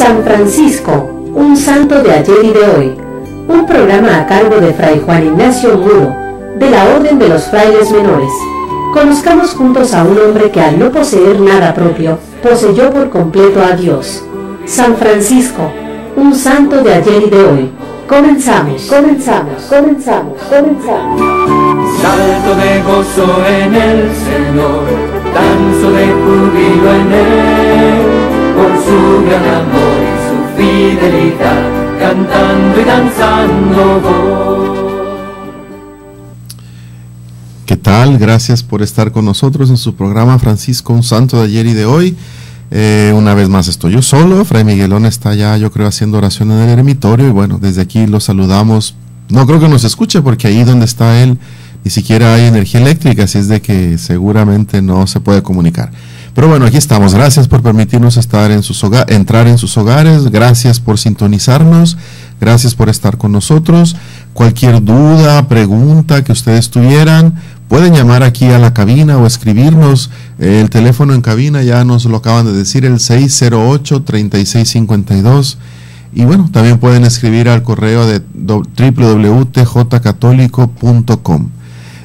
San Francisco, un santo de ayer y de hoy. Un programa a cargo de Fray Juan Ignacio Muro, de la Orden de los Frailes Menores. Conozcamos juntos a un hombre que al no poseer nada propio, poseyó por completo a Dios. San Francisco, un santo de ayer y de hoy. Comenzamos. Salto de gozo en el Señor, danzo de júbilo en Él, por su gran amor y su fidelidad, cantando y danzando voy. ¿Qué tal? Gracias por estar con nosotros en su programa Francisco, un santo de ayer y de hoy. Una vez más estoy yo solo, Fray Miguelón está allá, yo creo, haciendo oración en el eremitorio, y bueno, desde aquí lo saludamos. No creo que nos escuche porque ahí donde está él ni siquiera hay energía eléctrica, así es de que seguramente no se puede comunicar. Pero bueno, aquí estamos. Gracias por permitirnos entrar en sus hogares, gracias por sintonizarnos, gracias por estar con nosotros. Cualquier duda, pregunta que ustedes tuvieran, pueden llamar aquí a la cabina o escribirnos. El teléfono en cabina ya nos lo acaban de decir, el 608-3652. Y bueno, también pueden escribir al correo de www.tjcatólico.com.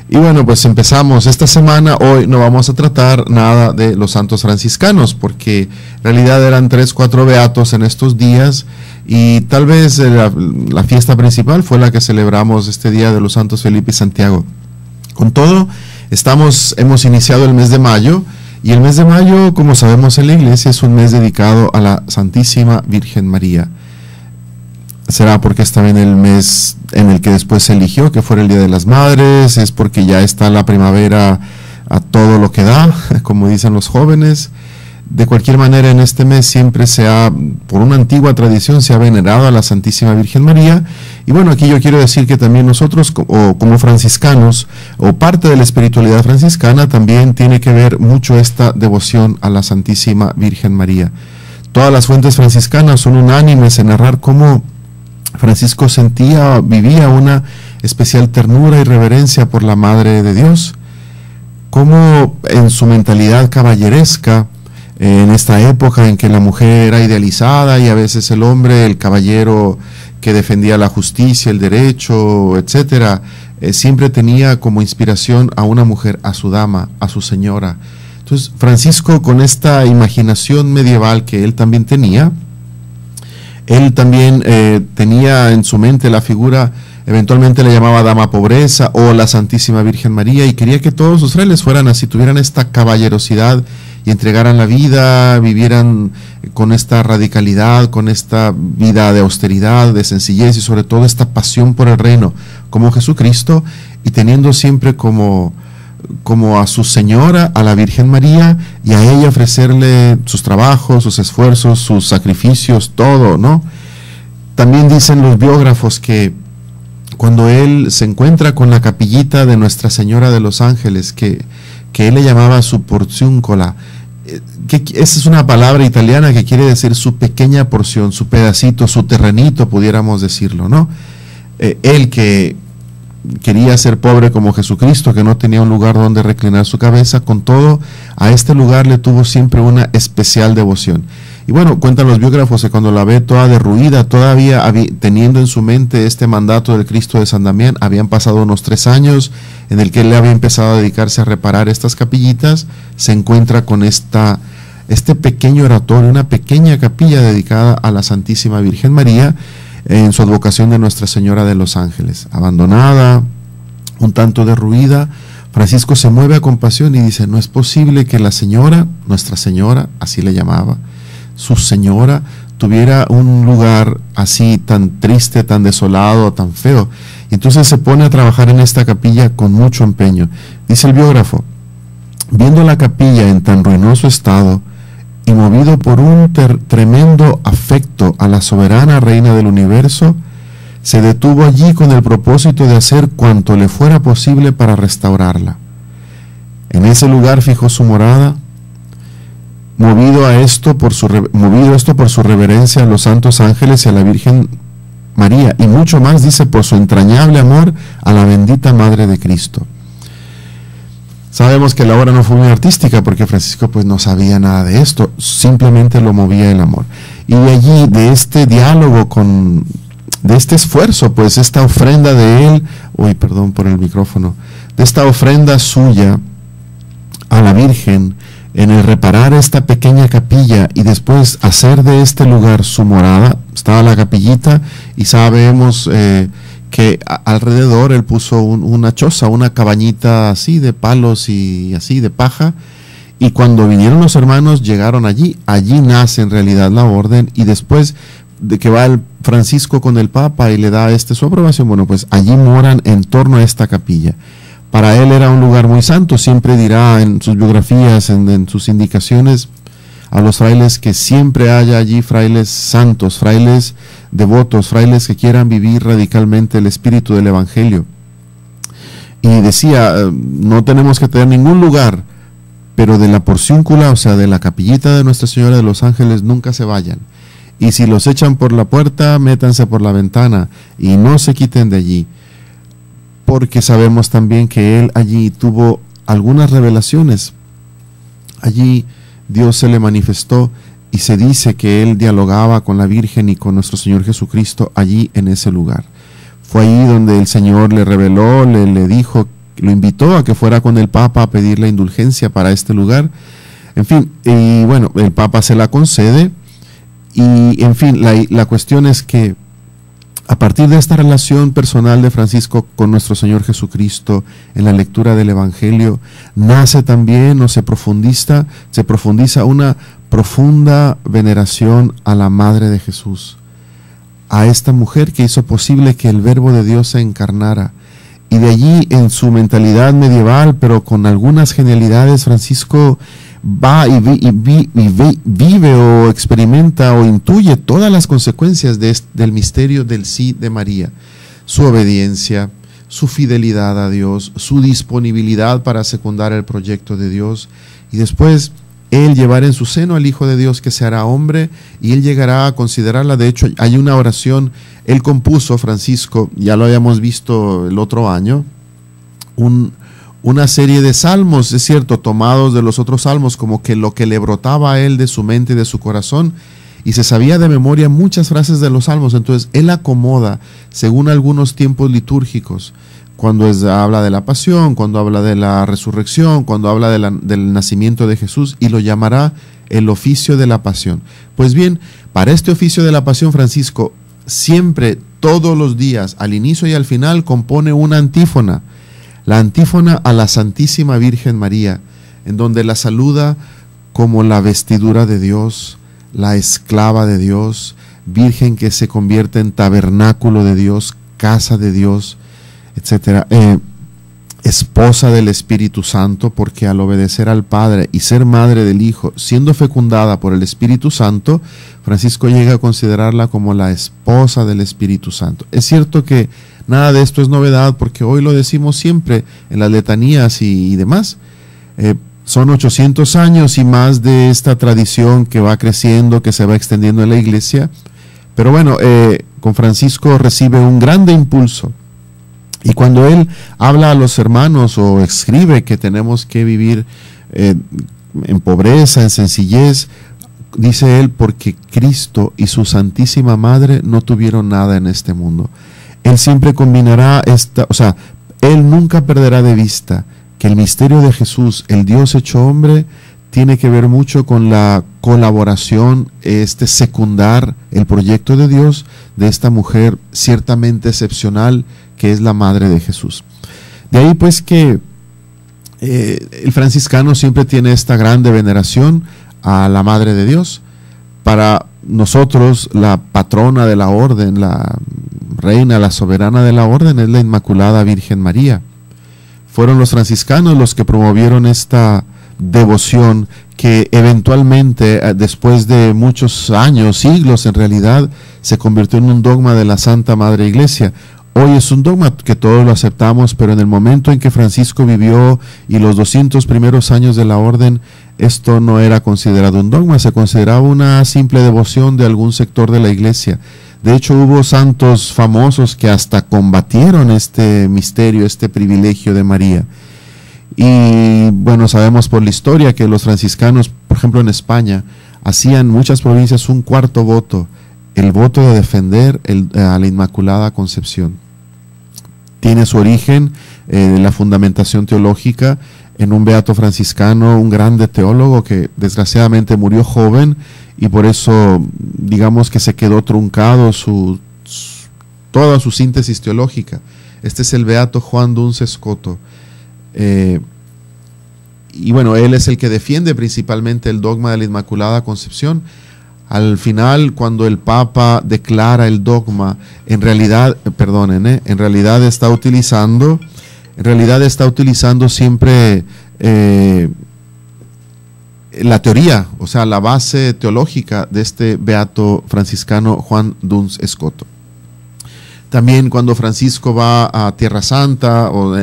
Y bueno, pues empezamos esta semana. Hoy no vamos a tratar nada de los santos franciscanos, porque en realidad eran 3-4 beatos en estos días, y tal vez la fiesta principal fue la que celebramos este día de los santos Felipe y Santiago. Con todo, hemos iniciado el mes de mayo, y el mes de mayo, como sabemos en la iglesia, es un mes dedicado a la Santísima Virgen María. Será porque es también el mes en el que después se eligió que fuera el Día de las Madres, es porque ya está la primavera a todo lo que da, como dicen los jóvenes. De cualquier manera, en este mes siempre por una antigua tradición, se ha venerado a la Santísima Virgen María. Y bueno, aquí yo quiero decir que también nosotros, como franciscanos, o parte de la espiritualidad franciscana, también tiene que ver mucho esta devoción a la Santísima Virgen María. Todas las fuentes franciscanas son unánimes en narrar cómo Francisco vivía una especial ternura y reverencia por la Madre de Dios, como en su mentalidad caballeresca, en esta época en que la mujer era idealizada y a veces el hombre, el caballero que defendía la justicia, el derecho, etcétera, siempre tenía como inspiración a una mujer, a su dama, a su señora. Entonces Francisco, con esta imaginación medieval que él también tenía, tenía en su mente la figura, eventualmente le llamaba Dama Pobreza o la Santísima Virgen María, y quería que todos sus frailes fueran así, tuvieran esta caballerosidad y entregaran la vida, vivieran con esta radicalidad, con esta vida de austeridad, de sencillez y sobre todo esta pasión por el reino, como Jesucristo, y teniendo siempre como a su señora, a la Virgen María, y a ella ofrecerle sus trabajos, sus esfuerzos, sus sacrificios, todo, ¿no? También dicen los biógrafos que cuando él se encuentra con la capillita de Nuestra Señora de los Ángeles, que él le llamaba su porciúncola, que esa es una palabra italiana que quiere decir su pequeña porción, su pedacito, su terrenito, pudiéramos decirlo, ¿no? Él que quería ser pobre como Jesucristo, que no tenía un lugar donde reclinar su cabeza, con todo, a este lugar le tuvo siempre una especial devoción. Y bueno, cuentan los biógrafos que cuando la ve toda derruida, todavía teniendo en su mente este mandato del Cristo de San Damián, habían pasado unos 3 años en el que él había empezado a dedicarse a reparar estas capillitas, se encuentra con este pequeño oratorio, una pequeña capilla dedicada a la Santísima Virgen María, en su advocación de Nuestra Señora de los Ángeles. Abandonada, un tanto derruida, Francisco se mueve a compasión y dice: no es posible que la señora, Nuestra Señora, así le llamaba, su señora, tuviera un lugar así tan triste, tan desolado, tan feo. Y entonces se pone a trabajar en esta capilla con mucho empeño. Dice el biógrafo: viendo la capilla en tan ruinoso estado, y movido por un tremendo afecto a la soberana Reina del Universo, se detuvo allí con el propósito de hacer cuanto le fuera posible para restaurarla. En ese lugar fijó su morada, movido esto por su reverencia a los santos ángeles y a la Virgen María, y mucho más, dice, por su entrañable amor a la bendita Madre de Cristo. Sabemos que la obra no fue muy artística porque Francisco pues no sabía nada de esto, simplemente lo movía el amor. Y de allí, de este diálogo de este esfuerzo, pues esta ofrenda de él, perdón por el micrófono, de esta ofrenda suya a la Virgen, en el reparar esta pequeña capilla y después hacer de este lugar su morada. Estaba la capillita y sabemos que alrededor él puso una choza, una cabañita así de palos y así de paja, y cuando vinieron los hermanos llegaron allí nace en realidad la orden, y después de que va el Francisco con el Papa y le da su aprobación, bueno, pues allí moran en torno a esta capilla. Para él era un lugar muy santo, siempre dirá en sus biografías, en sus indicaciones a los frailes, que siempre haya allí frailes santos, frailes devotos, frailes que quieran vivir radicalmente el espíritu del Evangelio. Y decía, no tenemos que tener ningún lugar, pero de la porciúncula, o sea, de la capillita de Nuestra Señora de los Ángeles, nunca se vayan. Y si los echan por la puerta, métanse por la ventana y no se quiten de allí. Porque sabemos también que él allí tuvo algunas revelaciones. Allí Dios se le manifestó y se dice que él dialogaba con la Virgen y con nuestro Señor Jesucristo allí en ese lugar. Fue allí donde el Señor le reveló, le dijo, lo invitó a que fuera con el Papa a pedir la indulgencia para este lugar. En fin, y bueno, el Papa se la concede. Y en fin, la cuestión es que a partir de esta relación personal de Francisco con nuestro Señor Jesucristo en la lectura del Evangelio, nace también o se profundiza una profunda veneración a la Madre de Jesús, a esta mujer que hizo posible que el Verbo de Dios se encarnara. Y de allí, en su mentalidad medieval, pero con algunas genialidades, Francisco va y vive o experimenta o intuye todas las consecuencias del misterio del sí de María. Su obediencia, su fidelidad a Dios, su disponibilidad para secundar el proyecto de Dios, y después él llevar en su seno al Hijo de Dios que se hará hombre, y él llegará a considerarla. De hecho, hay una oración, él compuso, Francisco, ya lo habíamos visto el otro año, una serie de salmos, es cierto, tomados de los otros salmos, como que lo que le brotaba a él de su mente y de su corazón, y se sabía de memoria muchas frases de los salmos. Entonces él acomoda según algunos tiempos litúrgicos, cuando habla de la pasión, cuando habla de la resurrección, cuando habla del nacimiento de Jesús, y lo llamará el oficio de la pasión. Pues bien, para este oficio de la pasión, Francisco siempre, todos los días, al inicio y al final, compone una antífona, la antífona a la Santísima Virgen María, en donde la saluda como la vestidura de Dios, la esclava de Dios, Virgen que se convierte en tabernáculo de Dios, casa de Dios, etcétera, esposa del Espíritu Santo, porque al obedecer al Padre y ser madre del Hijo, siendo fecundada por el Espíritu Santo, Francisco llega a considerarla como la esposa del Espíritu Santo. Es cierto que nada de esto es novedad, porque hoy lo decimos siempre en las letanías y demás. Son 800 años y más de esta tradición que va creciendo, que se va extendiendo en la Iglesia. Pero bueno, con Francisco recibe un grande impulso. Y cuando él habla a los hermanos o escribe que tenemos que vivir en pobreza, en sencillez, dice él, porque Cristo y su Santísima Madre no tuvieron nada en este mundo. Él siempre combinará él nunca perderá de vista que el misterio de Jesús, el Dios hecho hombre, tiene que ver mucho con la colaboración, secundar el proyecto de Dios de esta mujer ciertamente excepcional, que es la Madre de Jesús. De ahí pues que el franciscano siempre tiene esta grande veneración a la Madre de Dios. Para nosotros, la patrona de la orden, la reina, la soberana de la orden, es la Inmaculada Virgen María. Fueron los franciscanos los que promovieron esta devoción que eventualmente, después de muchos años, siglos en realidad, se convirtió en un dogma de la Santa Madre Iglesia. Hoy es un dogma que todos lo aceptamos, pero en el momento en que Francisco vivió y los 200 primeros años de la orden, esto no era considerado un dogma, se consideraba una simple devoción de algún sector de la Iglesia. De hecho, hubo santos famosos que hasta combatieron este misterio, este privilegio de María. Y bueno, sabemos por la historia que los franciscanos, por ejemplo en España, hacía en muchas provincias un cuarto voto, el voto de defender a la Inmaculada Concepción. Tiene su origen la fundamentación teológica en un beato franciscano, un grande teólogo que desgraciadamente murió joven y por eso digamos que se quedó truncado toda su síntesis teológica. Este es el beato Juan Duns Escoto. Y bueno, él es el que defiende principalmente el dogma de la Inmaculada Concepción. Al final, cuando el Papa declara el dogma, en realidad está utilizando siempre la teoría, o sea, la base teológica de este beato franciscano Juan Duns Escoto. También cuando Francisco va a Tierra Santa o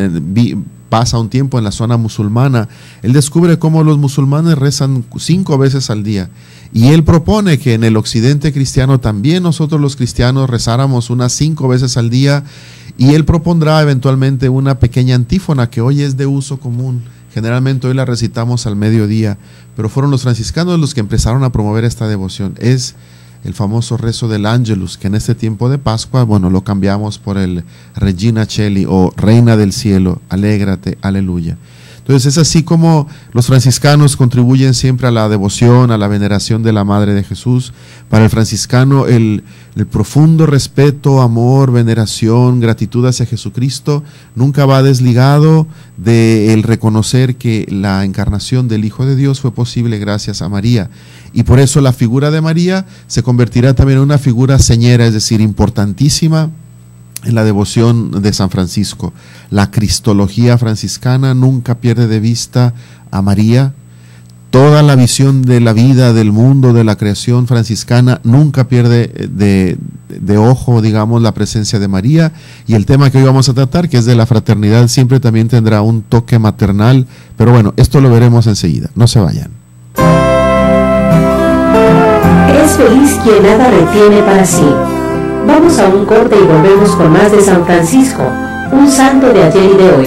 pasa un tiempo en la zona musulmana, él descubre cómo los musulmanes rezan 5 veces al día. Y él propone que en el occidente cristiano también nosotros los cristianos rezáramos unas 5 veces al día, y él propondrá eventualmente una pequeña antífona que hoy es de uso común. Generalmente hoy la recitamos al mediodía, pero fueron los franciscanos los que empezaron a promover esta devoción. Es el famoso rezo del Ángelus, que en este tiempo de Pascua, bueno, lo cambiamos por el Regina Coeli o Reina del Cielo, alégrate, aleluya. Entonces es así como los franciscanos contribuyen siempre a la devoción, a la veneración de la Madre de Jesús. Para el franciscano el profundo respeto, amor, veneración, gratitud hacia Jesucristo nunca va desligado del reconocer que la encarnación del Hijo de Dios fue posible gracias a María. Y por eso la figura de María se convertirá también en una figura señera, es decir, importantísima en la devoción de San Francisco. La cristología franciscana nunca pierde de vista a María. Toda la visión de la vida, del mundo, de la creación franciscana nunca pierde de ojo, digamos, la presencia de María. Y el tema que hoy vamos a tratar, que es de la fraternidad, siempre también tendrá un toque maternal. Pero bueno, esto lo veremos enseguida. No se vayan. Es feliz quien nada retiene para sí. Vamos a un corte y volvemos con más de San Francisco, un santo de ayer y de hoy.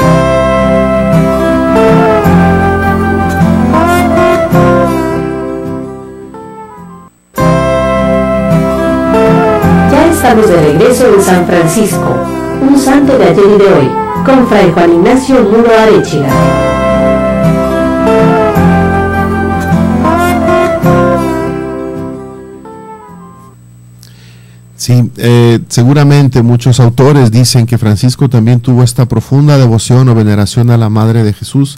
Ya estamos de regreso en San Francisco, un santo de ayer y de hoy, con Fray Juan Ignacio Muro Arechiga. Sí, seguramente muchos autores dicen que Francisco también tuvo esta profunda devoción o veneración a la Madre de Jesús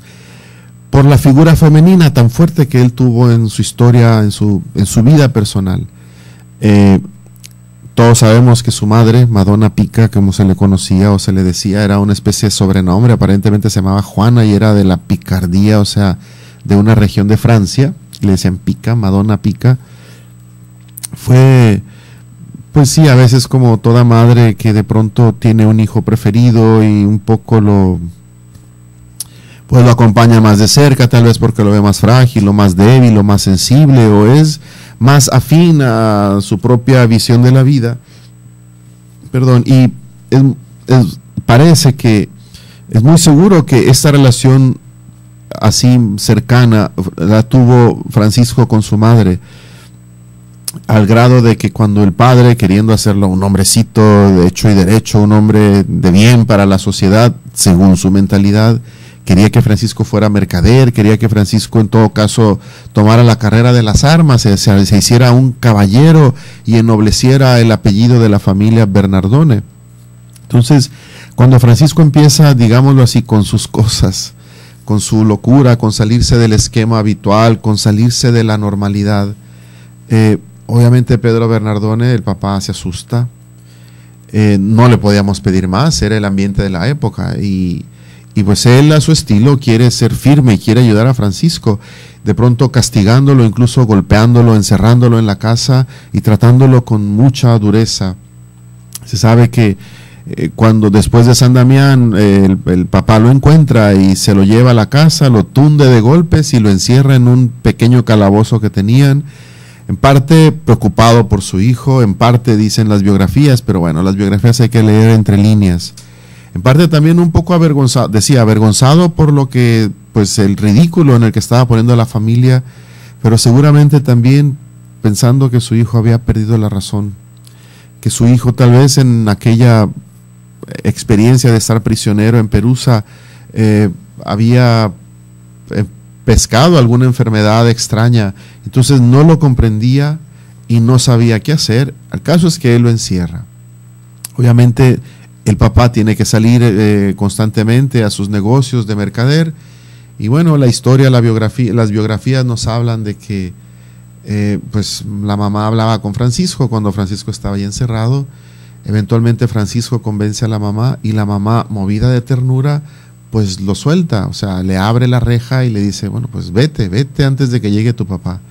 por la figura femenina tan fuerte que él tuvo en su historia, en su vida personal. Todos sabemos que su madre, Madonna Pica, como se le conocía o se le decía, era una especie de sobrenombre. Aparentemente se llamaba Juana y era de la Picardía, o sea, de una región de Francia. Le decían Pica, Madonna Pica. Pues sí, a veces como toda madre que de pronto tiene un hijo preferido y un poco lo acompaña más de cerca, tal vez porque lo ve más frágil, o más débil, o más sensible, o es más afín a su propia visión de la vida. Y parece que es muy seguro que esta relación así cercana la tuvo Francisco con su madre, al grado de que cuando el padre, queriendo hacerlo un hombrecito de hecho y derecho, un hombre de bien para la sociedad, según su mentalidad, quería que Francisco fuera mercader, quería que Francisco en todo caso tomara la carrera de las armas, se hiciera un caballero y ennobleciera el apellido de la familia Bernardone. Entonces, cuando Francisco empieza, digámoslo así, con sus cosas, con su locura, con salirse del esquema habitual, con salirse de la normalidad, obviamente Pedro Bernardone, el papá, se asusta. No le podíamos pedir más, era el ambiente de la época y pues él a su estilo quiere ser firme y quiere ayudar a Francisco, de pronto castigándolo, incluso golpeándolo, encerrándolo en la casa y tratándolo con mucha dureza. Se sabe que cuando después de San Damián el papá lo encuentra y se lo lleva a la casa, lo tunde de golpes y lo encierra en un pequeño calabozo que tenían. En parte preocupado por su hijo, en parte dicen las biografías, pero bueno, las biografías hay que leer entre líneas. En parte también un poco avergonzado por lo que, pues el ridículo en el que estaba poniendo a la familia, pero seguramente también pensando que su hijo había perdido la razón, que su hijo tal vez en aquella experiencia de estar prisionero en Perusa había pescado alguna enfermedad extraña, entonces no lo comprendía y no sabía qué hacer. El caso es que él lo encierra. Obviamente el papá tiene que salir constantemente a sus negocios de mercader, y bueno, la historia, las biografías nos hablan de que pues la mamá hablaba con Francisco cuando Francisco estaba ahí encerrado. Eventualmente Francisco convence a la mamá, y la mamá, movida de ternura, pues lo suelta, o sea, le abre la reja y le dice, bueno, pues vete antes de que llegue tu papá.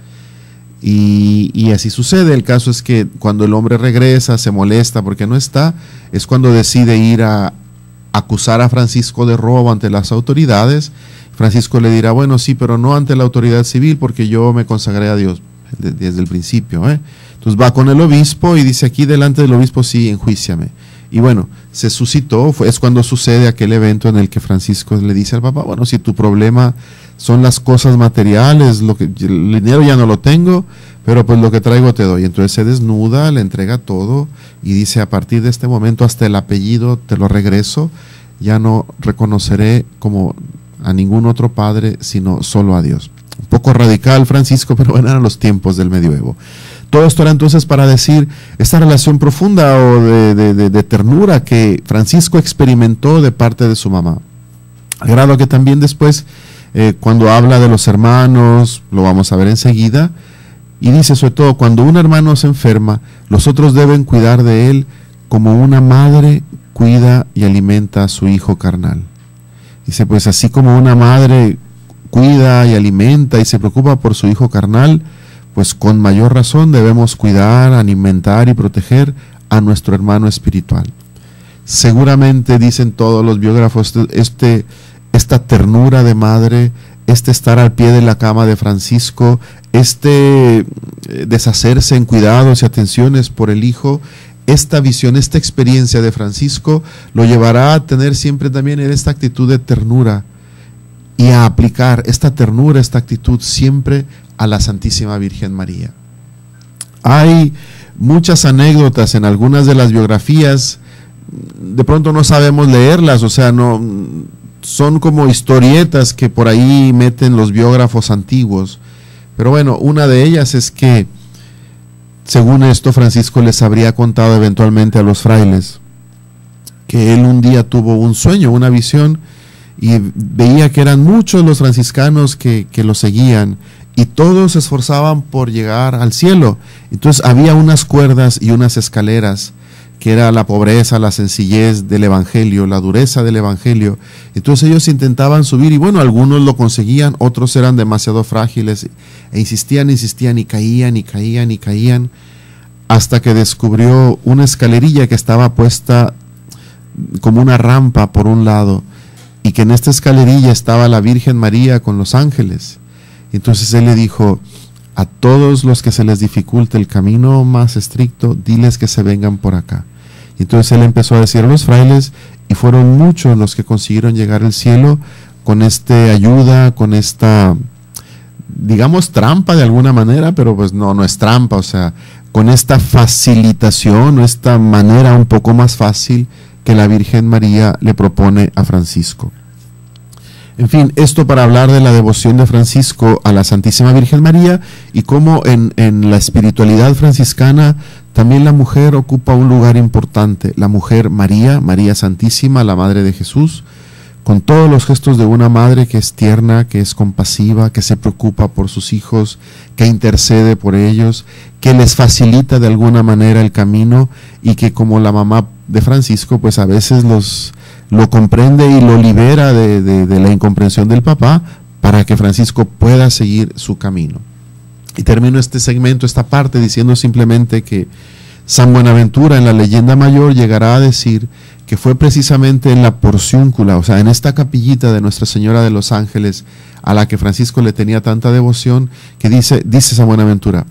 Y así sucede. El caso es que cuando el hombre regresa, se molesta porque no está, es cuando decide ir a acusar a Francisco de robo ante las autoridades. Francisco le dirá, bueno, sí, pero no ante la autoridad civil, porque yo me consagré a Dios desde el principio. Entonces va con el obispo y dice, aquí delante del obispo sí, enjuíciame. Y bueno, se suscitó, es cuando sucede aquel evento en el que Francisco le dice al papá, bueno, si tu problema son las cosas materiales, el dinero ya no lo tengo, pero pues lo que traigo te doy. Entonces se desnuda, le entrega todo y dice, a partir de este momento hasta el apellido te lo regreso, ya no reconoceré como a ningún otro padre, sino solo a Dios. Un poco radical Francisco, pero bueno, eran los tiempos del medioevo. Todo esto era entonces para decir esta relación profunda o de ternura que Francisco experimentó de parte de su mamá. Al grado que también después, cuando habla de los hermanos, lo vamos a ver enseguida, y dice sobre todo, cuando un hermano se enferma, los otros deben cuidar de él como una madre cuida y alimenta a su hijo carnal. Dice, pues así como una madre cuida y alimenta y se preocupa por su hijo carnal, pues con mayor razón debemos cuidar, alimentar y proteger a nuestro hermano espiritual. Seguramente, dicen todos los biógrafos, esta ternura de madre, estar al pie de la cama de Francisco, deshacerse en cuidados y atenciones por el hijo, esta visión, esta experiencia de Francisco lo llevará a tener siempre también en esta actitud de ternura y a aplicar esta ternura, esta actitud siempre a la Santísima Virgen María. Hay muchas anécdotas en algunas de las biografías, de pronto no sabemos leerlas, o sea, no son como historietas que por ahí meten los biógrafos antiguos, pero bueno, una de ellas es que según esto Francisco les habría contado eventualmente a los frailes que él un día tuvo un sueño, una visión, y veía que eran muchos los franciscanos que lo seguían, y todos se esforzaban por llegar al cielo. Entonces había unas cuerdas y unas escaleras, que era la pobreza, la sencillez del evangelio, la dureza del evangelio. Entonces ellos intentaban subir, y bueno, algunos lo conseguían, otros eran demasiado frágiles, e insistían y caían, hasta que descubrió una escalerilla que estaba puesta como una rampa por un lado, y que en esta escalerilla estaba la Virgen María con los ángeles. Entonces él le dijo, a todos los que se les dificulte el camino más estricto, diles que se vengan por acá. Y entonces él empezó a decir a los frailes, y fueron muchos los que consiguieron llegar al cielo con esta ayuda, con esta, digamos, trampa de alguna manera, pero pues no es trampa, o sea, con esta facilitación o esta manera un poco más fácil que la Virgen María le propone a Francisco. En fin, esto para hablar de la devoción de Francisco a la Santísima Virgen María, y cómo en la espiritualidad franciscana también la mujer ocupa un lugar importante. La mujer María Santísima, la Madre de Jesús, con todos los gestos de una madre que es tierna, que es compasiva, que se preocupa por sus hijos, que intercede por ellos, que les facilita de alguna manera el camino, y que como la mamá de Francisco, pues a veces lo comprende y lo libera de la incomprensión del papá, para que Francisco pueda seguir su camino. Y termino este segmento, esta parte, diciendo simplemente que San Buenaventura en la leyenda mayor llegará a decir que fue precisamente en la porciúncula, o sea, en esta capillita de Nuestra Señora de los Ángeles, a la que Francisco le tenía tanta devoción, que dice San Buenaventura,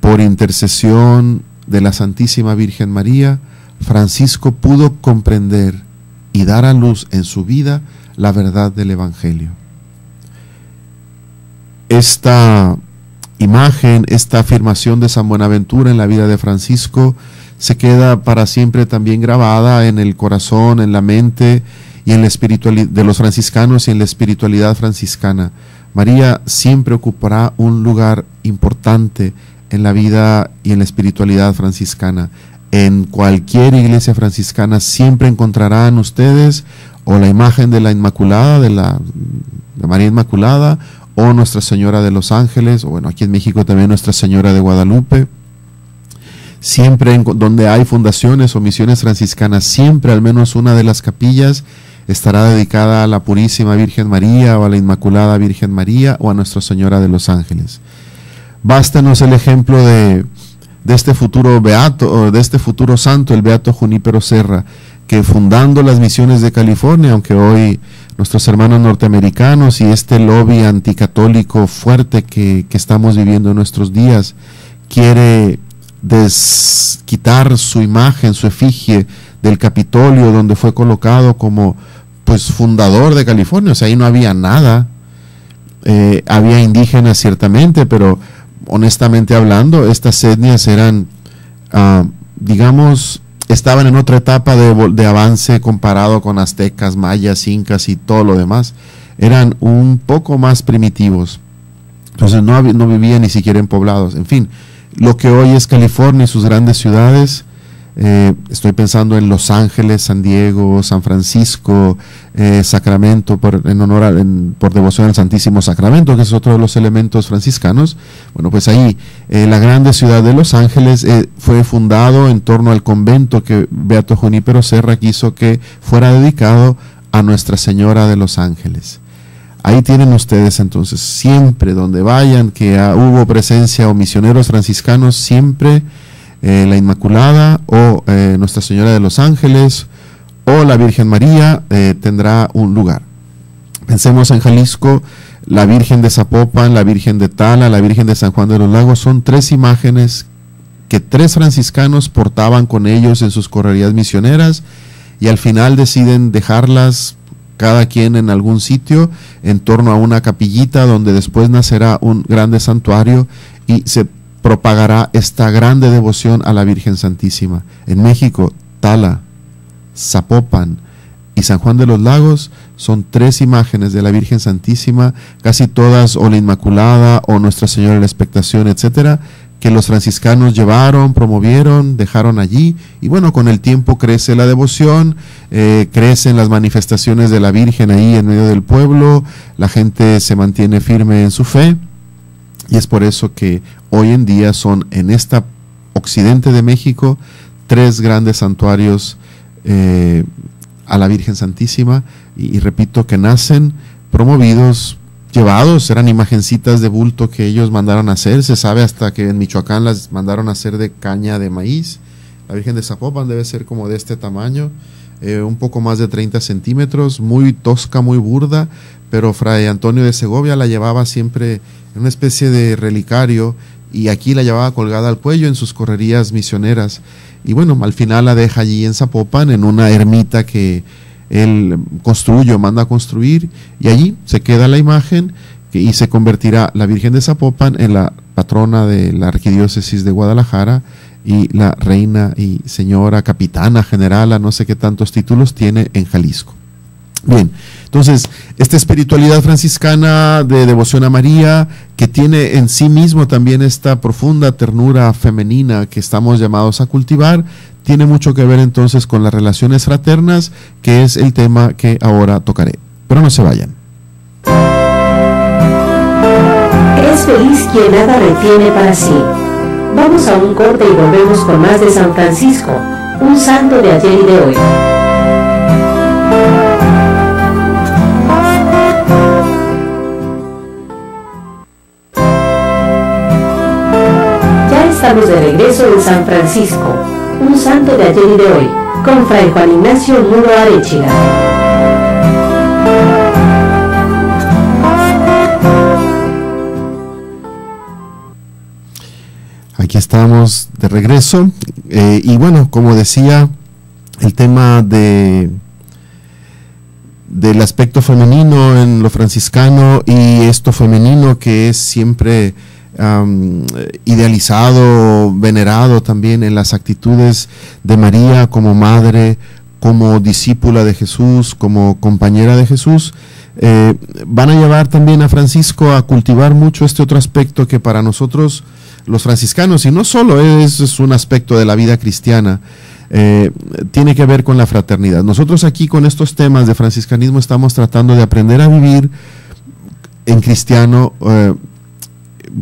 por intercesión de la Santísima Virgen María, Francisco pudo comprender y dar a luz en su vida la verdad del Evangelio. Esta imagen, esta afirmación de San Buenaventura en la vida de Francisco, se queda para siempre también grabada en el corazón, en la mente y en la espiritualidad de los franciscanos y en la espiritualidad franciscana. María siempre ocupará un lugar importante en la vida y en la espiritualidad franciscana. En cualquier iglesia franciscana siempre encontrarán ustedes o la imagen de la Inmaculada, de María Inmaculada, o Nuestra Señora de los Ángeles, o bueno, aquí en México también Nuestra Señora de Guadalupe. Siempre donde hay fundaciones o misiones franciscanas, siempre al menos una de las capillas estará dedicada a la Purísima Virgen María, o a la Inmaculada Virgen María, o a Nuestra Señora de los Ángeles. Bástanos el ejemplo de este futuro beato, o de este futuro santo, el beato Junípero Serra, que fundando las misiones de California, aunque hoy nuestros hermanos norteamericanos y este lobby anticatólico fuerte que estamos viviendo en nuestros días quiere quitar su imagen, su efigie del Capitolio, donde fue colocado como pues fundador de California. O sea, ahí no había nada, había indígenas ciertamente, pero honestamente hablando, estas etnias eran, digamos, estaban en otra etapa de avance comparado con aztecas, mayas, incas y todo lo demás. Eran un poco más primitivos. Entonces no vivían ni siquiera en poblados. En fin, lo que hoy es California y sus grandes ciudades, estoy pensando en Los Ángeles, San Diego, San Francisco, Sacramento, por devoción al Santísimo Sacramento, que es otro de los elementos franciscanos. Bueno, pues ahí, la grande ciudad de Los Ángeles fue fundado en torno al convento que beato Junípero Serra quiso que fuera dedicado a Nuestra Señora de los Ángeles. Ahí tienen ustedes entonces, siempre donde vayan, que hubo presencia o misioneros franciscanos, siempre la Inmaculada o Nuestra Señora de los Ángeles o la Virgen María tendrá un lugar. Pensemos en Jalisco, la Virgen de Zapopan, la Virgen de Tala, la Virgen de San Juan de los Lagos, son tres imágenes que tres franciscanos portaban con ellos en sus correrías misioneras, y al final deciden dejarlas cada quien en algún sitio en torno a una capillita donde después nacerá un grande santuario y se propagará esta grande devoción a la Virgen Santísima. En México, Tala, Zapopan y San Juan de los Lagos son tres imágenes de la Virgen Santísima, casi todas o la Inmaculada o Nuestra Señora de la Expectación, etcétera, que los franciscanos llevaron, promovieron, dejaron allí, y bueno, con el tiempo crece la devoción, crecen las manifestaciones de la Virgen ahí en medio del pueblo, la gente se mantiene firme en su fe, y es por eso que hoy en día son en esta occidente de México tres grandes santuarios a la Virgen Santísima, y repito que nacen promovidos, llevados, eran imagencitas de bulto que ellos mandaron a hacer. Se sabe hasta que en Michoacán las mandaron a hacer de caña de maíz. La Virgen de Zapopan debe ser como de este tamaño, un poco más de 30 centímetros, muy tosca, muy burda, pero Fray Antonio de Segovia la llevaba siempre en una especie de relicario, y aquí la llevaba colgada al cuello en sus correrías misioneras. Y bueno, al final la deja allí en Zapopan, en una ermita que él manda a construir, y allí se queda la imagen y se convertirá la Virgen de Zapopan en la patrona de la Arquidiócesis de Guadalajara y la reina y señora, capitana, generala, no sé qué tantos títulos tiene en Jalisco. Bien, entonces, esta espiritualidad franciscana de devoción a María, que tiene en sí mismo también esta profunda ternura femenina que estamos llamados a cultivar, tiene mucho que ver entonces con las relaciones fraternas, que es el tema que ahora tocaré. Pero no se vayan. Es feliz quien nada retiene para sí. Vamos a un corte y volvemos con más de San Francisco, un santo de ayer y de hoy. Ya estamos de regreso en San Francisco, un santo de ayer y de hoy, con Fray Juan Ignacio Muro Arechiga. Aquí estamos de regreso, y bueno, como decía, el tema del aspecto femenino en lo franciscano, y esto femenino que es siempre idealizado, venerado también en las actitudes de María como madre, como discípula de Jesús, como compañera de Jesús, van a llevar también a Francisco a cultivar mucho este otro aspecto que para nosotros los franciscanos, y no solo es un aspecto de la vida cristiana, tiene que ver con la fraternidad. Nosotros aquí con estos temas de franciscanismo estamos tratando de aprender a vivir en cristiano,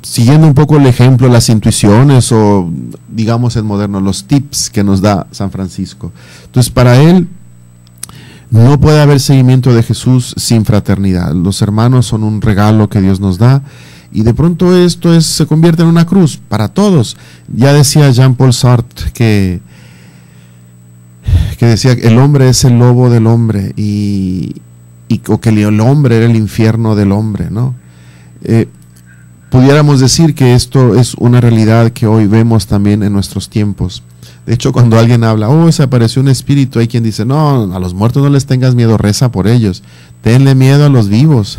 siguiendo un poco el ejemplo, las intuiciones o digamos en moderno, los tips que nos da San Francisco. Entonces para él no puede haber seguimiento de Jesús sin fraternidad. Los hermanos son un regalo que Dios nos da y de pronto esto se convierte en una cruz para todos. Ya decía Jean-Paul Sartre que decía que el hombre es el lobo del hombre o que el hombre era el infierno del hombre, ¿no? Pudiéramos decir que esto es una realidad que hoy vemos también en nuestros tiempos. De hecho, cuando alguien habla, se apareció un espíritu, hay quien dice, no, a los muertos no les tengas miedo, reza por ellos. Tenle miedo a los vivos.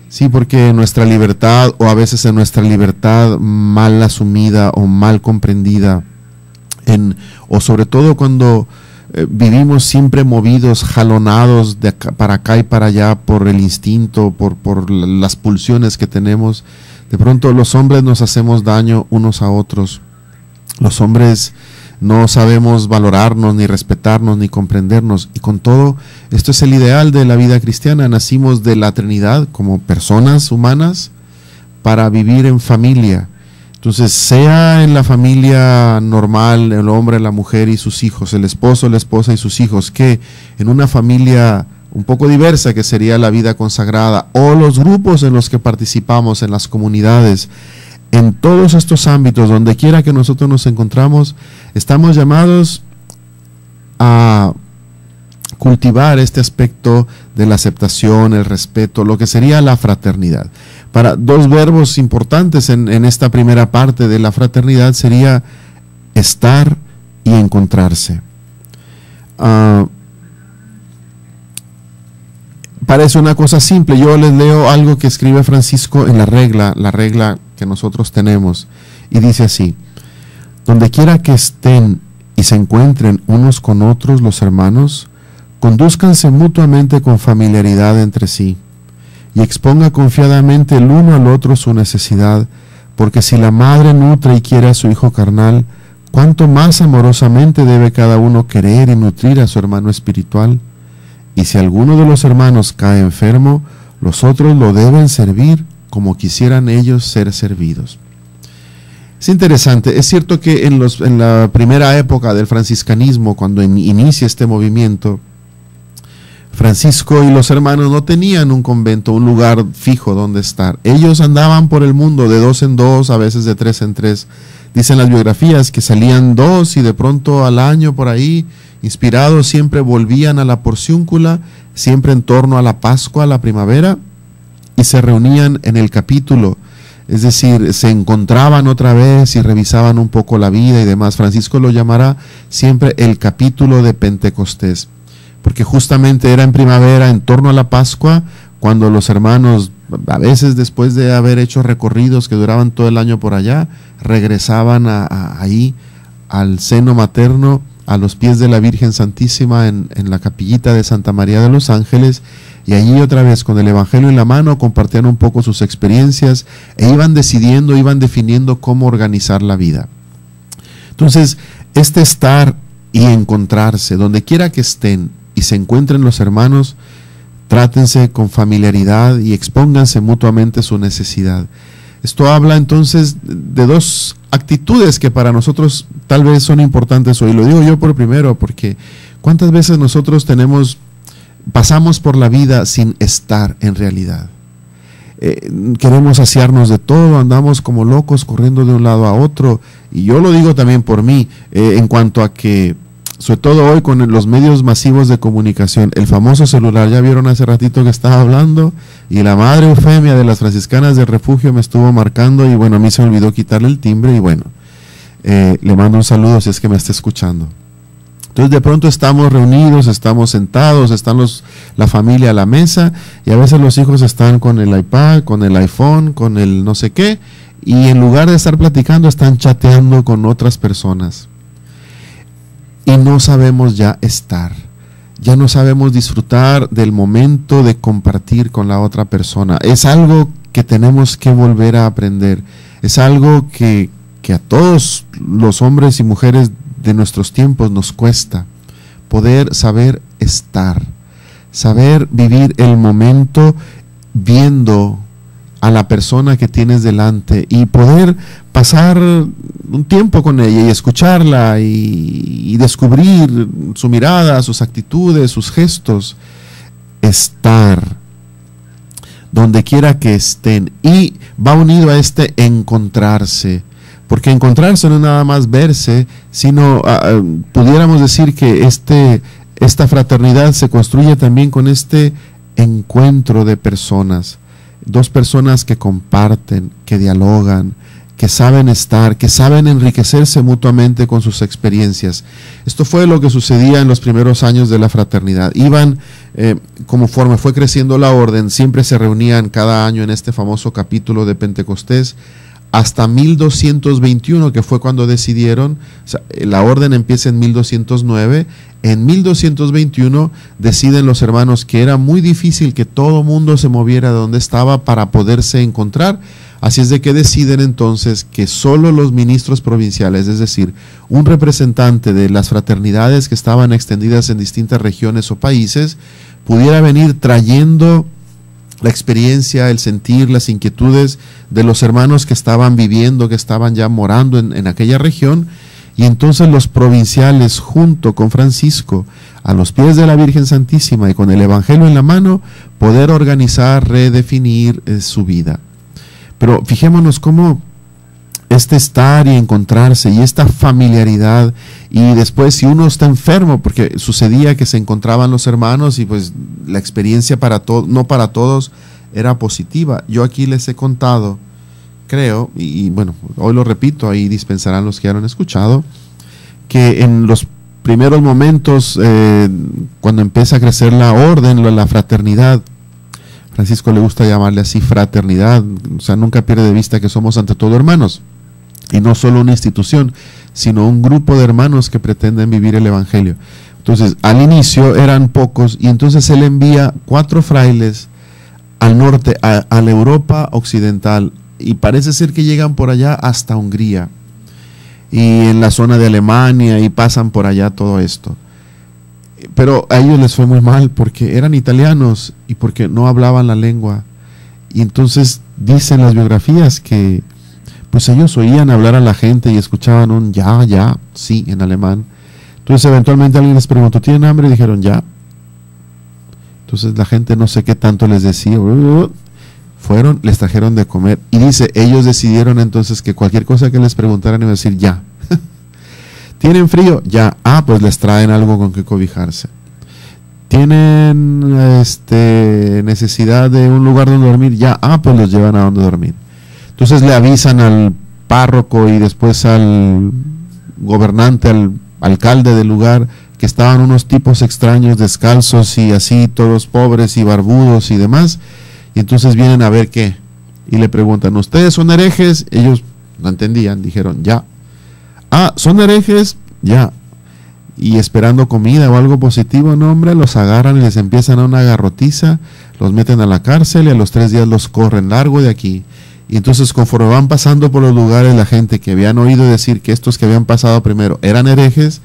Sí, porque nuestra libertad, o a veces en nuestra libertad mal asumida o mal comprendida, o sobre todo cuando vivimos siempre movidos, jalonados para acá y para allá por el instinto, por las pulsiones que tenemos. De pronto los hombres nos hacemos daño unos a otros. Los hombres no sabemos valorarnos, ni respetarnos, ni comprendernos. Y con todo, esto es el ideal de la vida cristiana. Nacimos de la Trinidad como personas humanas para vivir en familia. Entonces, sea en la familia normal, el hombre, la mujer y sus hijos, el esposo, la esposa y sus hijos, que en una familia un poco diversa que sería la vida consagrada, o los grupos en los que participamos, en las comunidades, en todos estos ámbitos, donde quiera que nosotros nos encontramos, estamos llamados a cultivar este aspecto de la aceptación, el respeto, lo que sería la fraternidad. Para dos verbos importantes en esta primera parte de la fraternidad sería estar y encontrarse. Parece una cosa simple. Yo les leo algo que escribe Francisco en la regla que nosotros tenemos, y dice así: donde quiera que estén y se encuentren unos con otros los hermanos, condúzcanse mutuamente con familiaridad entre sí, y exponga confiadamente el uno al otro su necesidad, porque si la madre nutre y quiere a su hijo carnal, ¿cuánto más amorosamente debe cada uno querer y nutrir a su hermano espiritual? Y si alguno de los hermanos cae enfermo, los otros lo deben servir como quisieran ellos ser servidos. Es interesante, es cierto que en la primera época del franciscanismo, cuando inicia este movimiento, Francisco y los hermanos no tenían un convento, un lugar fijo donde estar. Ellos andaban por el mundo de 2 en 2, a veces de 3 en 3. Dicen las biografías que salían 2 y de pronto al año por ahí, inspirados, siempre volvían a la Porciúncula, siempre en torno a la Pascua, a la primavera, y se reunían en el capítulo. Es decir, se encontraban otra vez y revisaban un poco la vida y demás. Francisco lo llamará siempre el capítulo de Pentecostés, porque justamente era en primavera, en torno a la Pascua, cuando los hermanos, a veces después de haber hecho recorridos que duraban todo el año por allá, regresaban ahí al seno materno, a los pies de la Virgen Santísima en la capillita de Santa María de los Ángeles, y allí otra vez con el Evangelio en la mano compartían un poco sus experiencias e iban decidiendo, iban definiendo cómo organizar la vida. Entonces, este estar y encontrarse, donde quiera que estén y se encuentren los hermanos, trátense con familiaridad y expónganse mutuamente su necesidad. Esto habla entonces de dos actitudes que para nosotros tal vez son importantes hoy. Lo digo yo por primero, porque ¿cuántas veces nosotros pasamos por la vida sin estar en realidad? Queremos saciarnos de todo, andamos como locos corriendo de un lado a otro, y yo lo digo también por mí, en cuanto a que, sobre todo hoy con los medios masivos de comunicación, el famoso celular, ya vieron hace ratito que estaba hablando, y la madre Eufemia de las franciscanas del refugio me estuvo marcando, y bueno, a mí se me olvidó quitarle el timbre, y bueno, le mando un saludo si es que me está escuchando. Entonces de pronto estamos reunidos, estamos sentados, la familia a la mesa, y a veces los hijos están con el iPad, con el iPhone, con el no sé qué, y en lugar de estar platicando están chateando con otras personas. Y no sabemos ya estar, ya no sabemos disfrutar del momento de compartir con la otra persona. Es algo que tenemos que volver a aprender, es algo que a todos los hombres y mujeres de nuestros tiempos nos cuesta, poder saber estar, saber vivir el momento viendo a la persona que tienes delante y poder pasar un tiempo con ella y escucharla y descubrir su mirada, sus actitudes, sus gestos. Estar donde quiera que estén, y va unido a este encontrarse, porque encontrarse no es nada más verse, sino pudiéramos decir que esta fraternidad se construye también con este encuentro de personas, dos personas que comparten, que dialogan, que saben estar, que saben enriquecerse mutuamente con sus experiencias. Esto fue lo que sucedía en los primeros años de la fraternidad. Iban, conforme fue creciendo la orden, siempre se reunían cada año en este famoso capítulo de Pentecostés, hasta 1221, que fue cuando decidieron, o sea, la orden empieza en 1209, en 1221 deciden los hermanos que era muy difícil que todo mundo se moviera de donde estaba para poderse encontrar, así es de que deciden entonces que solo los ministros provinciales, es decir, un representante de las fraternidades que estaban extendidas en distintas regiones o países, pudiera venir trayendo la experiencia, el sentir, las inquietudes de los hermanos que estaban viviendo, que estaban ya morando en aquella región, y entonces los provinciales junto con Francisco, a los pies de la Virgen Santísima y con el Evangelio en la mano, poder organizar, redefinir su vida. Pero fijémonos cómo este estar y encontrarse y esta familiaridad, y después si uno está enfermo, porque sucedía que se encontraban los hermanos y pues la experiencia no para todos era positiva. Yo aquí les he contado, creo, y bueno, hoy lo repito, ahí dispensarán los que ya lo han escuchado, que en los primeros momentos, cuando empieza a crecer la orden, la fraternidad, Francisco le gusta llamarle así fraternidad, o sea, nunca pierde de vista que somos ante todo hermanos, y no solo una institución, sino un grupo de hermanos que pretenden vivir el Evangelio. Entonces, al inicio eran pocos, y entonces él envía 4 frailes al norte, a la Europa occidental, y parece ser que llegan por allá hasta Hungría, y en la zona de Alemania, y pasan por allá todo esto. Pero a ellos les fue muy mal, porque eran italianos, y porque no hablaban la lengua, y entonces dicen las biografías que pues ellos oían hablar a la gente y escuchaban un ya, sí, en alemán. Entonces eventualmente alguien les preguntó, ¿tienen hambre? Y dijeron, ya. Entonces la gente no sé qué tanto les decía. Fueron, les trajeron de comer. Y dice, ellos decidieron entonces que cualquier cosa que les preguntaran iba a decir, ya. ¿Tienen frío? Ya. Ah, pues les traen algo con que cobijarse. ¿Tienen necesidad de un lugar donde dormir? Ya. Ah, pues los llevan a donde dormir. Entonces le avisan al párroco y después al gobernante, al alcalde del lugar, que estaban unos tipos extraños descalzos y así, todos pobres y barbudos y demás. Y entonces vienen a ver qué. Y le preguntan, ¿ustedes son herejes? Ellos no entendían, dijeron, ya. Ah, ¿son herejes? Ya. Y esperando comida o algo positivo, no hombre, los agarran y les empiezan a una garrotiza, los meten a la cárcel y a los 3 días los corren largo de aquí. Y entonces conforme van pasando por los lugares, la gente que habían oído decir que estos que habían pasado primero eran herejes,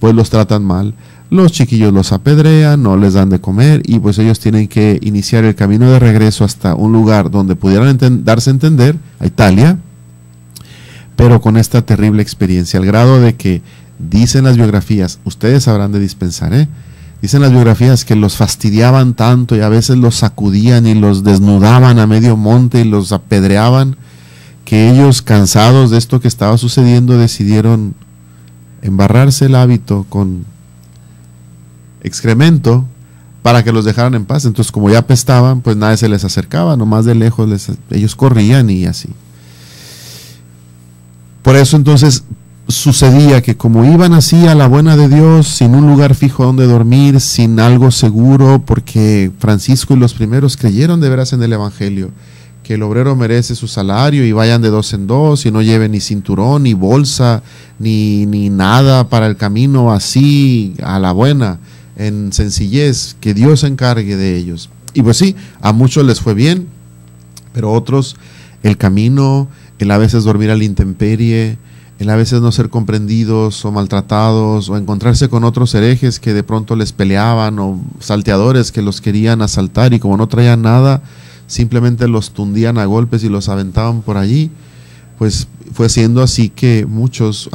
pues los tratan mal. Los chiquillos los apedrean, no les dan de comer, y pues ellos tienen que iniciar el camino de regreso hasta un lugar donde pudieran darse a entender, a Italia, pero con esta terrible experiencia, al grado de que dicen las biografías, ustedes sabrán de dispensar, dicen las biografías que los fastidiaban tanto y a veces los sacudían y los desnudaban a medio monte y los apedreaban, que ellos, cansados de esto que estaba sucediendo, decidieron embarrarse el hábito con excremento para que los dejaran en paz. Entonces, como ya apestaban, pues nadie se les acercaba, nomás de lejos ellos corrían y así. Por eso entonces sucedía que como iban así a la buena de Dios, sin un lugar fijo donde dormir, sin algo seguro, porque Francisco y los primeros creyeron de veras en el Evangelio, que el obrero merece su salario y vayan de 2 en 2 y no lleven ni cinturón, ni bolsa, ni nada para el camino, así a la buena, en sencillez, que Dios se encargue de ellos. Y pues sí, a muchos les fue bien, pero otros, el camino, el a veces dormir a la intemperie, el a veces no ser comprendidos o maltratados, o encontrarse con otros herejes que de pronto les peleaban, o salteadores que los querían asaltar y como no traían nada, simplemente los tundían a golpes y los aventaban por allí. Pues fue siendo así que muchos,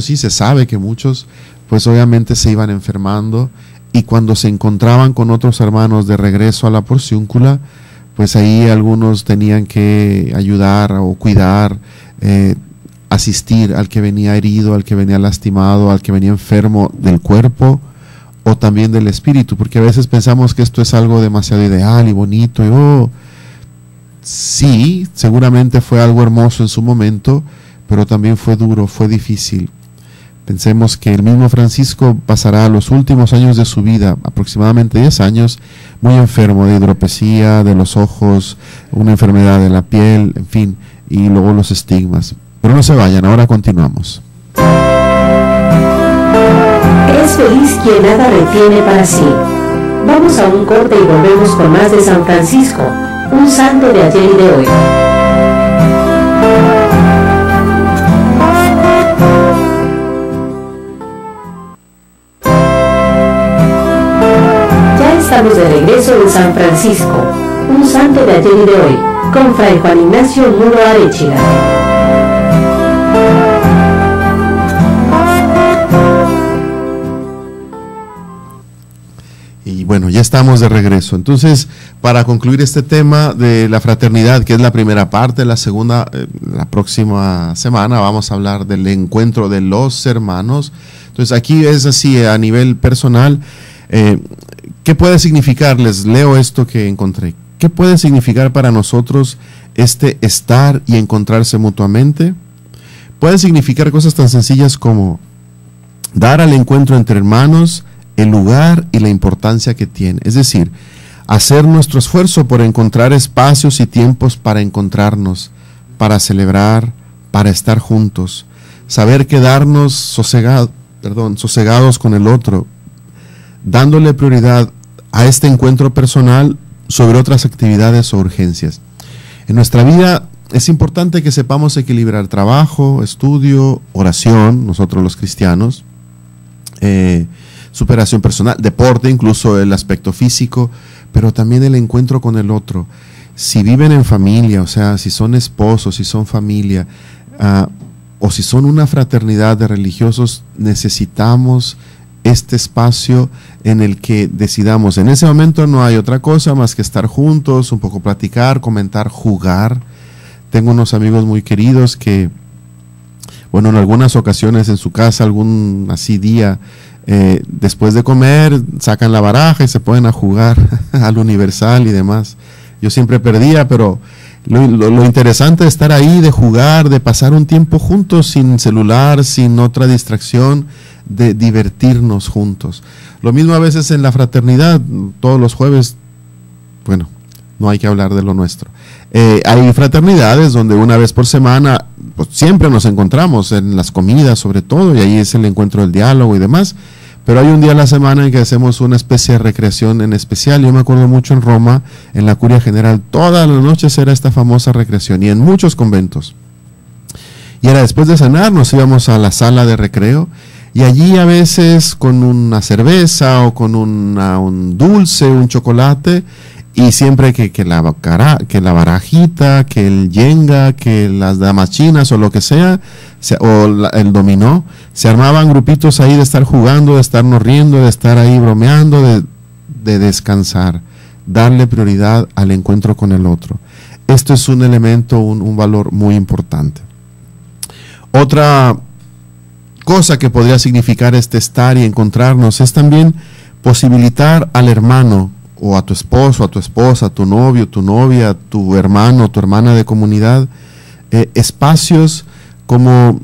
sí se sabe que muchos, pues obviamente se iban enfermando, y cuando se encontraban con otros hermanos de regreso a la Porciúncula, pues ahí algunos tenían que ayudar o cuidar, asistir al que venía herido, al que venía lastimado, al que venía enfermo del cuerpo o también del espíritu, porque a veces pensamos que esto es algo demasiado ideal y bonito, y sí, seguramente fue algo hermoso en su momento, pero también fue duro, fue difícil. Pensemos que el mismo Francisco pasará los últimos años de su vida, aproximadamente 10 años, muy enfermo de hidropesía, de los ojos, una enfermedad de la piel, en fin, y luego los estigmas. Pero no se vayan, ahora continuamos. Es feliz quien nada retiene para sí. Vamos a un corte y volvemos con más de San Francisco, un santo de ayer y de hoy. Ya estamos de regreso en San Francisco, un santo de ayer y de hoy, con Fray Juan Ignacio Muro Arechiga. Y bueno, ya estamos de regreso. Entonces, para concluir este tema de la fraternidad, que es la primera parte, la segunda, la próxima semana vamos a hablar del encuentro de los hermanos. Entonces, aquí es así a nivel personal. ¿Qué puede significar? Les leo esto que encontré. ¿Qué puede significar para nosotros este estar y encontrarse mutuamente? Puede significar cosas tan sencillas como dar al encuentro entre hermanos el lugar y la importancia que tiene. Es decir, hacer nuestro esfuerzo por encontrar espacios y tiempos para encontrarnos, para celebrar, para estar juntos, saber quedarnos sosegados con el otro, dándole prioridad a este encuentro personal sobre otras actividades o urgencias. En nuestra vida es importante que sepamos equilibrar trabajo, estudio, oración, nosotros los cristianos, superación personal, deporte, incluso el aspecto físico, pero también el encuentro con el otro. Si viven en familia, o sea, si son esposos, si son familia, o si son una fraternidad de religiosos, necesitamos este espacio en el que decidamos. En ese momento no hay otra cosa más que estar juntos, un poco platicar, comentar, jugar. Tengo unos amigos muy queridos que, bueno, en algunas ocasiones en su casa, algún así día, después de comer, sacan la baraja y se ponen a jugar al Universal y demás. Yo siempre perdía, pero lo interesante de estar ahí, de jugar, de pasar un tiempo juntos, sin celular, sin otra distracción, de divertirnos juntos. Lo mismo a veces en la fraternidad, todos los jueves, bueno, no hay que hablar de lo nuestro. Hay fraternidades donde una vez por semana, pues siempre nos encontramos en las comidas sobre todo, y ahí es el encuentro del diálogo y demás, pero hay un día a la semana en que hacemos una especie de recreación en especial. Yo me acuerdo mucho en Roma, en la Curia General, todas las noches era esta famosa recreación, y en muchos conventos. Y era después de cenar, nos íbamos a la sala de recreo, y allí a veces con una cerveza o con un dulce, un chocolate, y siempre que la barajita, que el yenga, que las damas chinas o lo que sea, el dominó, se armaban grupitos ahí de estar jugando, de estarnos riendo, de estar ahí bromeando, de descansar, darle prioridad al encuentro con el otro. Esto es un elemento, un valor muy importante. Otra cosa que podría significar este estar y encontrarnos es también posibilitar al hermano, o a tu esposo, a tu esposa, a tu novio, tu novia, tu hermano, tu hermana de comunidad, espacios como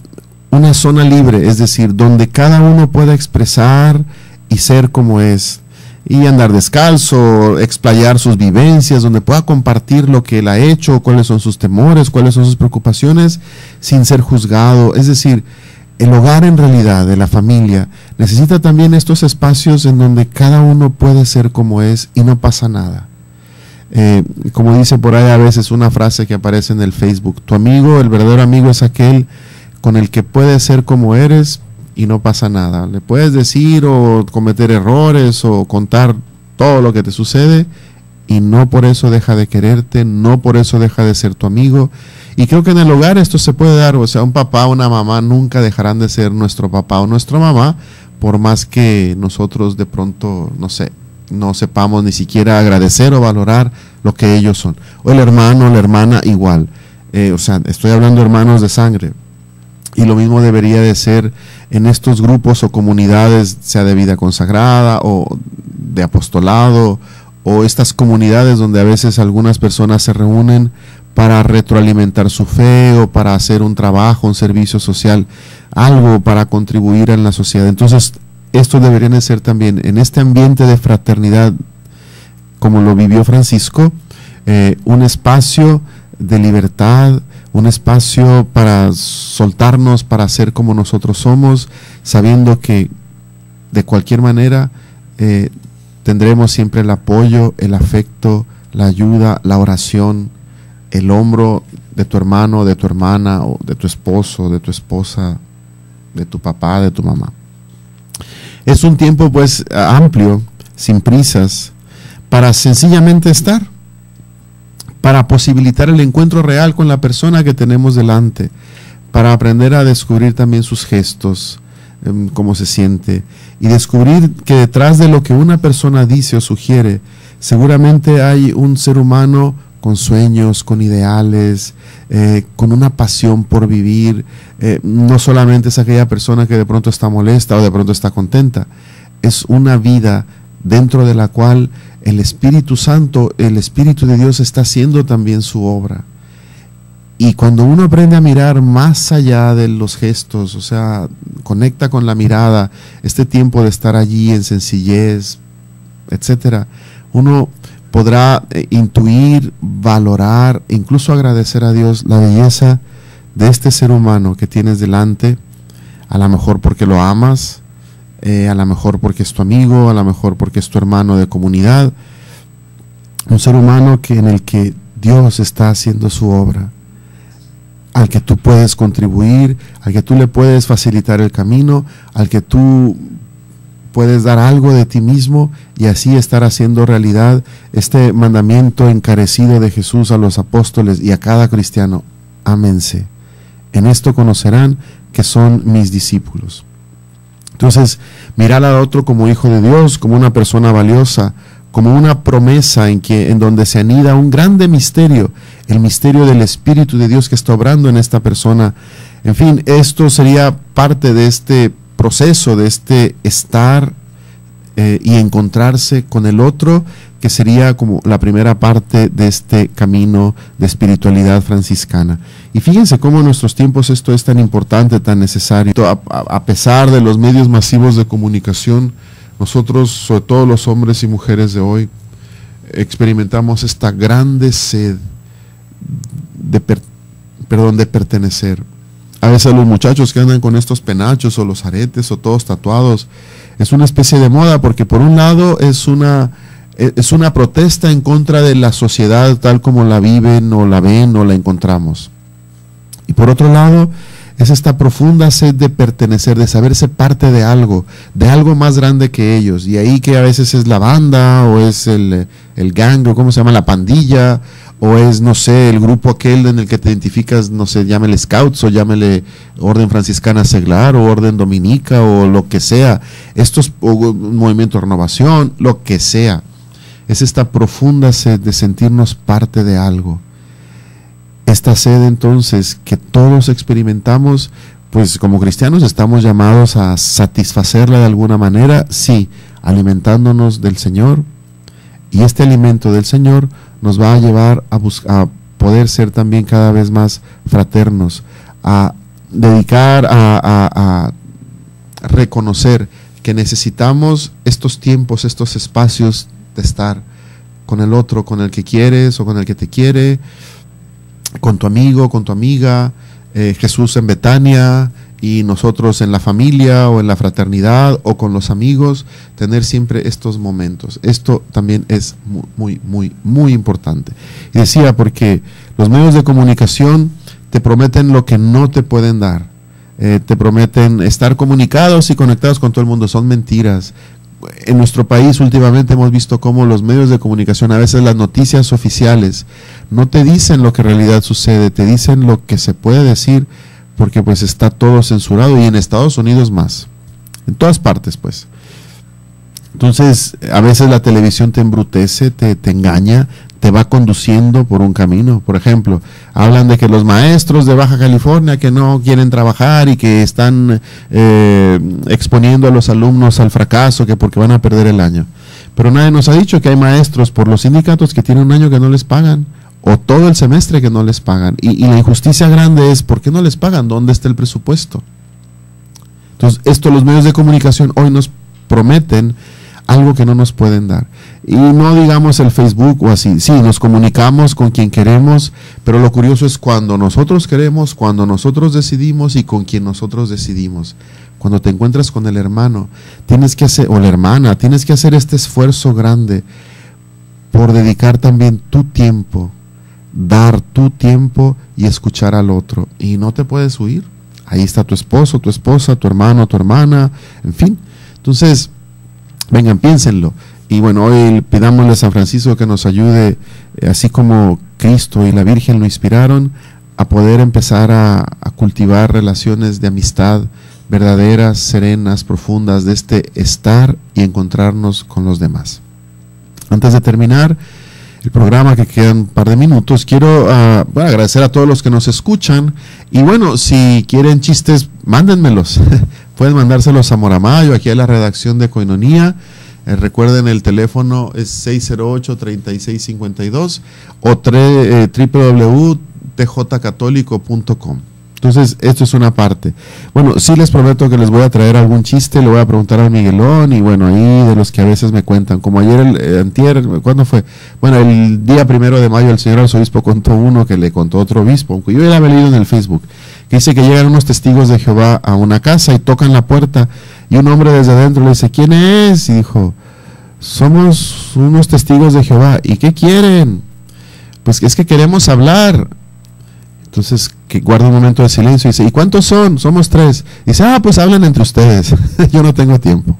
una zona libre, es decir, donde cada uno pueda expresar y ser como es, y andar descalzo, explayar sus vivencias, donde pueda compartir lo que él ha hecho, cuáles son sus temores, cuáles son sus preocupaciones, sin ser juzgado. Es decir, el hogar en realidad, de la familia, necesita también estos espacios en donde cada uno puede ser como es y no pasa nada. Como dice por ahí a veces una frase que aparece en el Facebook: tu amigo, el verdadero amigo, es aquel con el que puedes ser como eres y no pasa nada. Le puedes decir o cometer errores o contar todo lo que te sucede y no por eso deja de quererte, no por eso deja de ser tu amigo. Y creo que en el hogar esto se puede dar, o sea, un papá o una mamá nunca dejarán de ser nuestro papá o nuestra mamá, por más que nosotros de pronto, no sé, no sepamos ni siquiera agradecer o valorar lo que ellos son. O el hermano o la hermana igual. O sea, estoy hablando de hermanos de sangre. Y lo mismo debería de ser en estos grupos o comunidades, sea de vida consagrada o de apostolado, o estas comunidades donde a veces algunas personas se reúnen para retroalimentar su fe o para hacer un trabajo, un servicio social, algo para contribuir en la sociedad. Entonces, estos deberían de ser también en este ambiente de fraternidad, como lo vivió Francisco, un espacio de libertad, un espacio para soltarnos, para ser como nosotros somos, sabiendo que de cualquier manera tendremos siempre el apoyo, el afecto, la ayuda, la oración, el hombro de tu hermano, de tu hermana, o de tu esposo, de tu esposa, de tu papá, de tu mamá. Es un tiempo pues amplio, sin prisas, para sencillamente estar, para posibilitar el encuentro real con la persona que tenemos delante, para aprender a descubrir también sus gestos, cómo se siente, y descubrir que detrás de lo que una persona dice o sugiere, seguramente hay un ser humano con sueños, con ideales, con una pasión por vivir. No solamente es aquella persona que de pronto está molesta o de pronto está contenta, es una vida dentro de la cual el Espíritu Santo, el Espíritu de Dios está haciendo también su obra. Y cuando uno aprende a mirar más allá de los gestos, o sea, conecta con la mirada, este tiempo de estar allí en sencillez, etcétera, uno podrá intuir, valorar, incluso agradecer a Dios la belleza de este ser humano que tienes delante, a lo mejor porque lo amas, a lo mejor porque es tu amigo, a lo mejor porque es tu hermano de comunidad, un ser humano en el que Dios está haciendo su obra, al que tú puedes contribuir, al que tú le puedes facilitar el camino, al que tú puedes dar algo de ti mismo y así estar haciendo realidad este mandamiento encarecido de Jesús a los apóstoles y a cada cristiano: ámense. En esto conocerán que son mis discípulos. Entonces, mirar al otro como hijo de Dios, como una persona valiosa, como una promesa en donde se anida un grande misterio, el misterio del Espíritu de Dios que está obrando en esta persona. En fin, esto sería parte de este proceso, de este estar y encontrarse con el otro, que sería como la primera parte de este camino de espiritualidad franciscana. Y fíjense cómo en nuestros tiempos esto es tan importante, tan necesario. A pesar de los medios masivos de comunicación, nosotros, sobre todo los hombres y mujeres de hoy, experimentamos esta grande sed de pertenecer. A veces los muchachos que andan con estos penachos o los aretes o todos tatuados, es una especie de moda, porque por un lado es una protesta en contra de la sociedad tal como la viven o la ven o la encontramos. Y por otro lado es esta profunda sed de pertenecer, de saberse parte de algo más grande que ellos. Y ahí que a veces es la banda, o es el gang, o cómo se llama, la pandilla, o es, no sé, el grupo aquel en el que te identificas, no sé, llámele Scouts, o llámele Orden Franciscana Seglar, o Orden Dominica, o lo que sea, o Movimiento de Renovación, lo que sea. Es esta profunda sed de sentirnos parte de algo. Esta sed entonces que todos experimentamos, pues como cristianos estamos llamados a satisfacerla de alguna manera, sí, alimentándonos del Señor, y este alimento del Señor nos va a llevar a poder ser también cada vez más fraternos, a dedicar a reconocer que necesitamos estos tiempos, estos espacios de estar con el otro, con el que quieres o con el que te quiere, con tu amigo, con tu amiga, Jesús en Betania y nosotros en la familia o en la fraternidad o con los amigos, tener siempre estos momentos. Esto también es muy, muy, muy importante. Y decía, porque los medios de comunicación te prometen lo que no te pueden dar. Te prometen estar comunicados y conectados con todo el mundo. Son mentiras. En nuestro país últimamente hemos visto cómo los medios de comunicación, a veces las noticias oficiales, no te dicen lo que en realidad sucede, te dicen lo que se puede decir, porque pues está todo censurado, y en Estados Unidos más, en todas partes pues. Entonces a veces la televisión te embrutece, te engaña, te va conduciendo por un camino. Por ejemplo, hablan de que los maestros de Baja California que no quieren trabajar y que están exponiendo a los alumnos al fracaso, que porque van a perder el año. Pero nadie nos ha dicho que hay maestros por los sindicatos que tienen un año que no les pagan, o todo el semestre que no les pagan. Y la injusticia grande es, ¿por qué no les pagan? ¿Dónde está el presupuesto? Entonces, esto los medios de comunicación hoy nos prometen algo que no nos pueden dar. Y no digamos el Facebook o así. Sí, nos comunicamos con quien queremos, pero lo curioso es cuando nosotros queremos, cuando nosotros decidimos y con quien nosotros decidimos. Cuando te encuentras con el hermano, tienes que hacer, o la hermana, tienes que hacer este esfuerzo grande por dedicar también tu tiempo, dar tu tiempo y escuchar al otro. Y no te puedes huir. Ahí está tu esposo, tu esposa, tu hermano, tu hermana, en fin. Entonces, vengan, piénsenlo. Y bueno, hoy pidámosle a San Francisco que nos ayude, así como Cristo y la Virgen lo inspiraron, a poder empezar a cultivar relaciones de amistad verdaderas, serenas, profundas, de este estar y encontrarnos con los demás. Antes de terminar el programa, que quedan un par de minutos, quiero agradecer a todos los que nos escuchan. Y bueno, si quieren chistes, mándenmelos. Pueden mandárselos a Moramayo, aquí a la redacción de Koinonía. Recuerden, el teléfono es 608-3652 o www.tjcatólico.com. Entonces, esto es una parte. Bueno, sí les prometo que les voy a traer algún chiste, le voy a preguntar a Miguelón, y bueno, ahí de los que a veces me cuentan, como ayer, antier, ¿cuándo fue? Bueno, el día 1 de mayo el señor arzobispo contó uno que le contó otro obispo, aunque yo ya había leído en el Facebook, que dice que llegan unos testigos de Jehová a una casa y tocan la puerta, y un hombre desde adentro le dice, ¿quién es? Y dijo, somos unos testigos de Jehová. ¿Y qué quieren? Pues es que queremos hablar. Entonces, que guarda un momento de silencio y dice, ¿y cuántos son? Somos 3. Dice, pues hablen entre ustedes. Yo no tengo tiempo.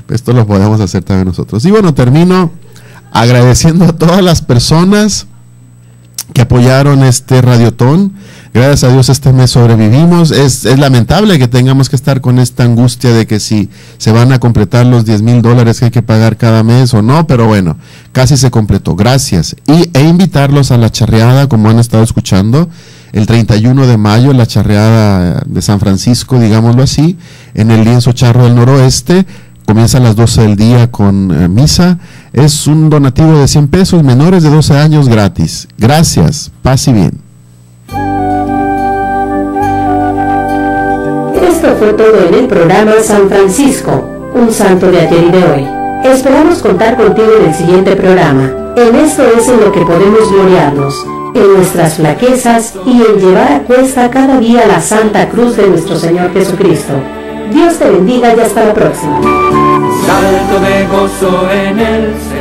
Esto lo podemos hacer también nosotros. Y bueno, termino agradeciendo a todas las personas que apoyaron este radiotón. Gracias a Dios este mes sobrevivimos. Es lamentable que tengamos que estar con esta angustia de que si se van a completar los $10,000 que hay que pagar cada mes o no, pero bueno, casi se completó. Gracias. E invitarlos a la charreada, como han estado escuchando, el 31 de mayo, la charreada de San Francisco, digámoslo así, en el Lienzo Charro del Noroeste. Comienza a las 12 del día con misa. Es un donativo de 100 pesos, menores de 12 años gratis. Gracias, paz y bien. Esto fue todo en el programa San Francisco, un santo de ayer y de hoy. Esperamos contar contigo en el siguiente programa. En esto es en lo que podemos gloriarnos, en nuestras flaquezas y en llevar a cuesta cada día la Santa Cruz de nuestro Señor Jesucristo. Dios te bendiga y hasta la próxima. Salto de gozo en el Señor.